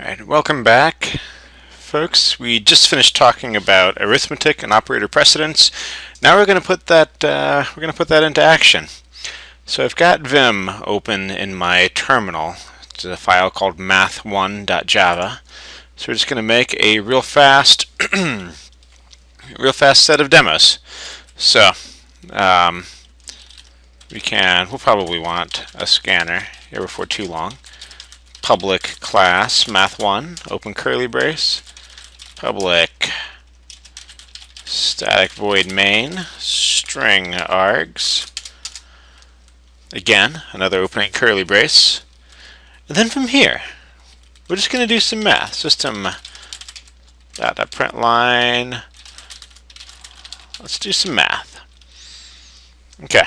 Alright, welcome back, folks. We just finished talking about arithmetic and operator precedence. Now we're going to put that into action. So I've got Vim open in my terminal. It's a file called math1.java. So we're just going to make a real fast set of demos. So we'll probably want a scanner here before too long. Public class math1 open curly brace, public static void main string args, again another opening curly brace, and then from here we're just going to do some math. System dot print line. Let's do some math. Okay,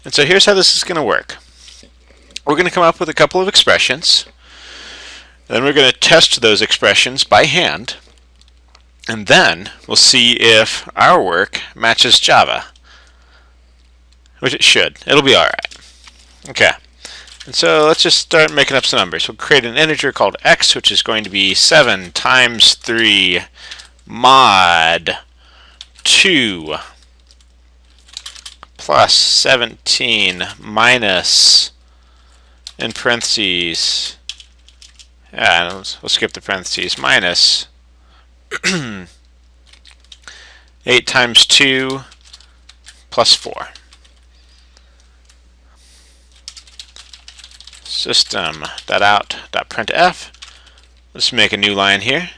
and so here's how this is going to work. We're going to come up with a couple of expressions, then we're going to test those expressions by hand, and then we'll see if our work matches Java, which it should. It'll be alright. Okay, and so let's just start making up some numbers. We'll create an integer called x, which is going to be 7 times 3 mod 2 plus 17 minus, in parentheses, we'll skip the parentheses, minus 8 times 2 plus 4. System.out.printf. Let's make a new line here.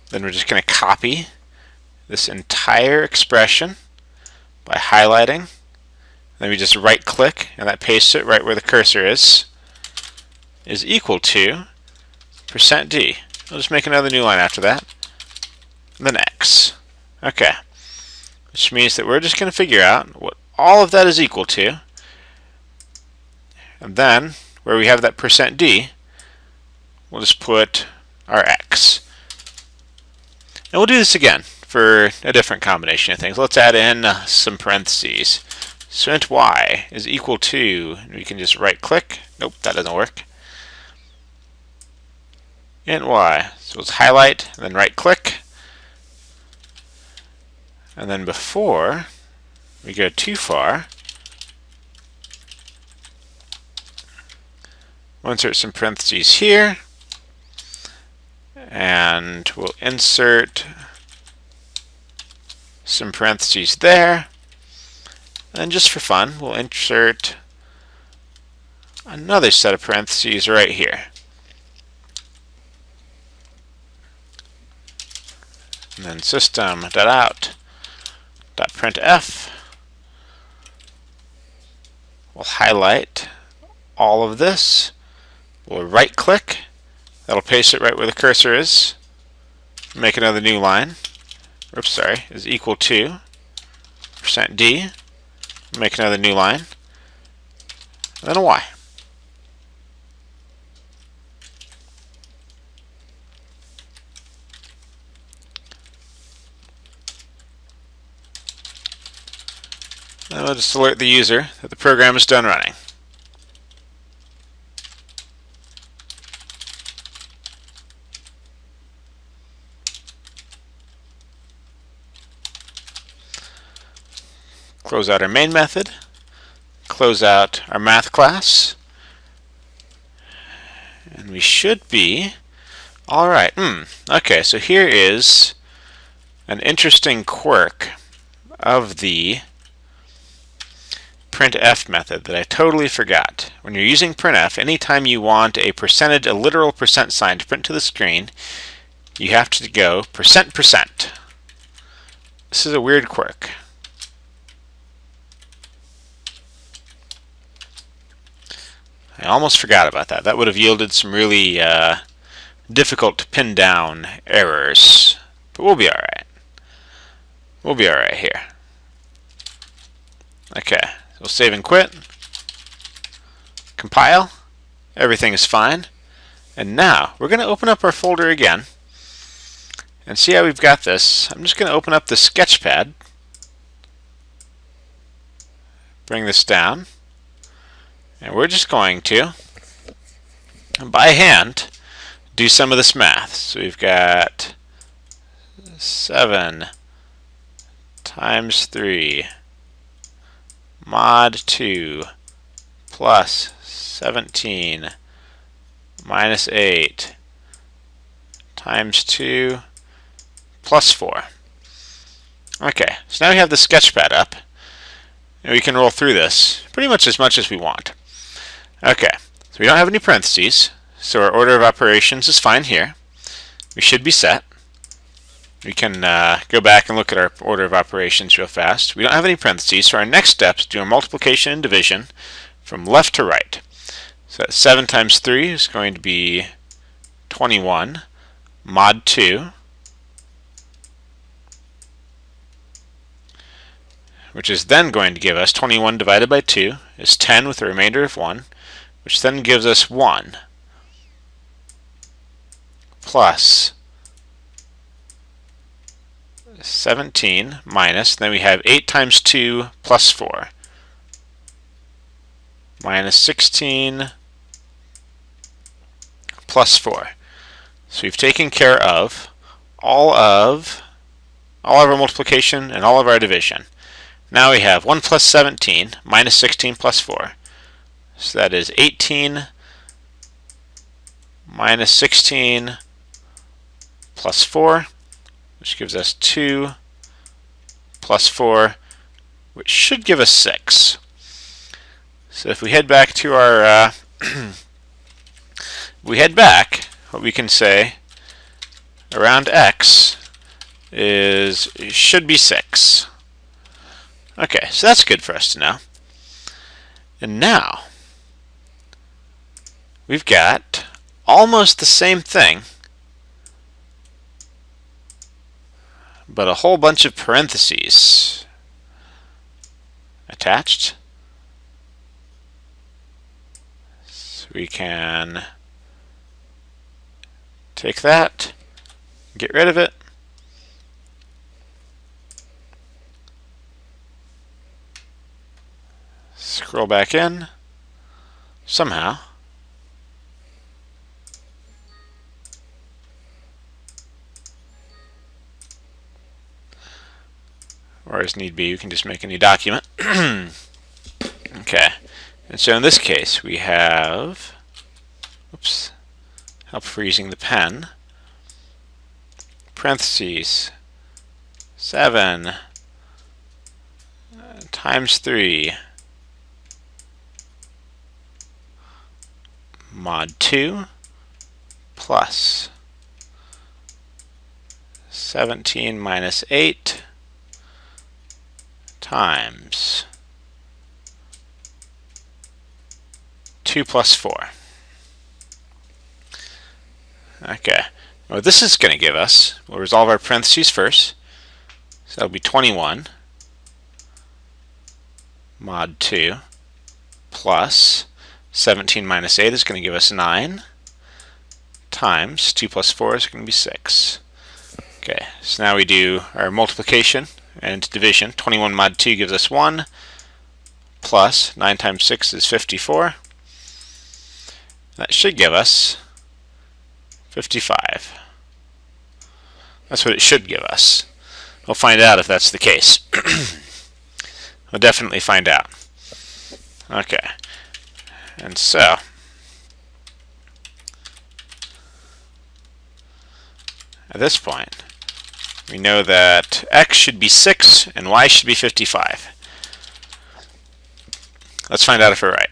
Then we're just going to copy this entire expression by highlighting. Then we just right click and that pastes it right where the cursor is equal to %d. We'll just make another new line after that. And then x. Okay. Which means that we're just going to figure out what all of that is equal to. And then where we have that %d, we'll just put our x. And we'll do this again for a different combination of things. Let's add in some parentheses. So int y is equal to, we can just right click. Nope, that doesn't work. Int y. So let's highlight and then right click. And then before we go too far, we'll insert some parentheses here. And we'll insert some parentheses there. And just for fun, we'll insert another set of parentheses right here. And then system.out.printf. We'll highlight all of this. We'll right click. That'll paste it right where the cursor is. Make another new line. Oops, sorry, is equal to %d. Make another new line, and then a y. And we'll just alert the user that the program is done running. Close out our main method, close out our math class, and we should be alright. Okay, so here is an interesting quirk of the printf method that I totally forgot. When you're using printf, anytime you want a literal percent sign to print to the screen, you have to go %%. This is a weird quirk. I almost forgot about that. That would have yielded some really difficult to pin down errors. But we'll be alright. We'll be alright here. Okay, so we'll save and quit. Compile. Everything is fine. And now we're going to open up our folder again and see how we've got this. I'm just going to open up the sketchpad. Bring this down. And we're just going to, by hand, do some of this math. So we've got 7 times 3 mod 2 plus 17 minus 8 times 2 plus 4. Okay, so now we have the sketchpad up, and we can roll through this pretty much as we want. Okay, so we don't have any parentheses, so our order of operations is fine here. We should be set. We can go back and look at our order of operations real fast. We don't have any parentheses, so our next step is to do our multiplication and division from left to right. So 7 times 3 is going to be 21 mod 2, which is then going to give us 21 divided by 2 is 10 with a remainder of 1, which then gives us 1 plus 17 minus, then we have 8 times 2 plus 4 minus 16 plus 4. So we've taken care of all of our multiplication and all of our division. Now we have 1 plus 17 minus 16 plus 4. So that is 18 minus 16 plus 4, which gives us 2 plus 4, which should give us 6. So if we head back to our, what we can say around x should be 6. Okay, so that's good for us to know. And now we've got almost the same thing, but a whole bunch of parentheses attached. So we can take that, get rid of it, scroll back in somehow, or as need be, you can just make a new document. Okay, and so in this case we have, oops, help freezing the pen, parentheses 7 times 3 mod 2 plus 17 minus 8 times 2 plus 4. Okay, what this is going to give us, we'll resolve our parentheses first, so that'll be 21 mod 2 plus 17 minus 8 is going to give us 9 times 2 plus 4 is going to be 6. Okay, so now we do our multiplication and division. 21 mod 2 gives us 1 plus 9 times 6 is 54. That should give us 55. That's what it should give us. We'll find out if that's the case. We'll definitely find out. Okay. And so, at this point, we know that x should be 6 and y should be 55. Let's find out if we're right.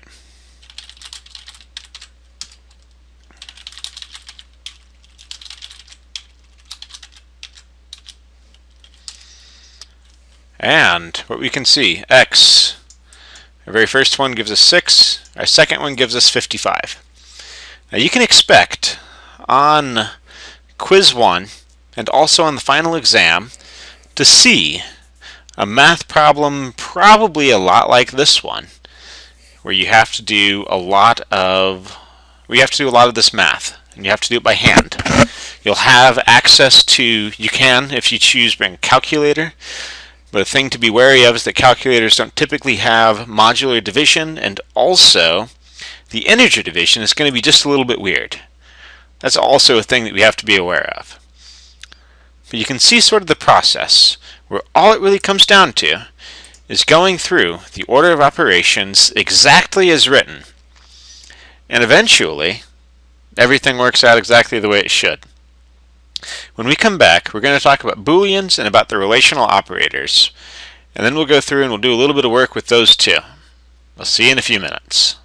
And what we can see, x, our very first one gives us 6, our second one gives us 55. Now you can expect on quiz 1 and also on the final exam to see a math problem probably a lot like this one, where you have to do a lot of this math, and you have to do it by hand. You'll have access to, you can, if you choose, bring a calculator. But a thing to be wary of is that calculators don't typically have modular division, and also the integer division is going to be just a little bit weird. That's also a thing that we have to be aware of. But you can see sort of the process, where all it really comes down to is going through the order of operations exactly as written, and eventually everything works out exactly the way it should. When we come back, we're going to talk about Booleans and about the relational operators, and then we'll go through and we'll do a little bit of work with those too. I'll see you in a few minutes.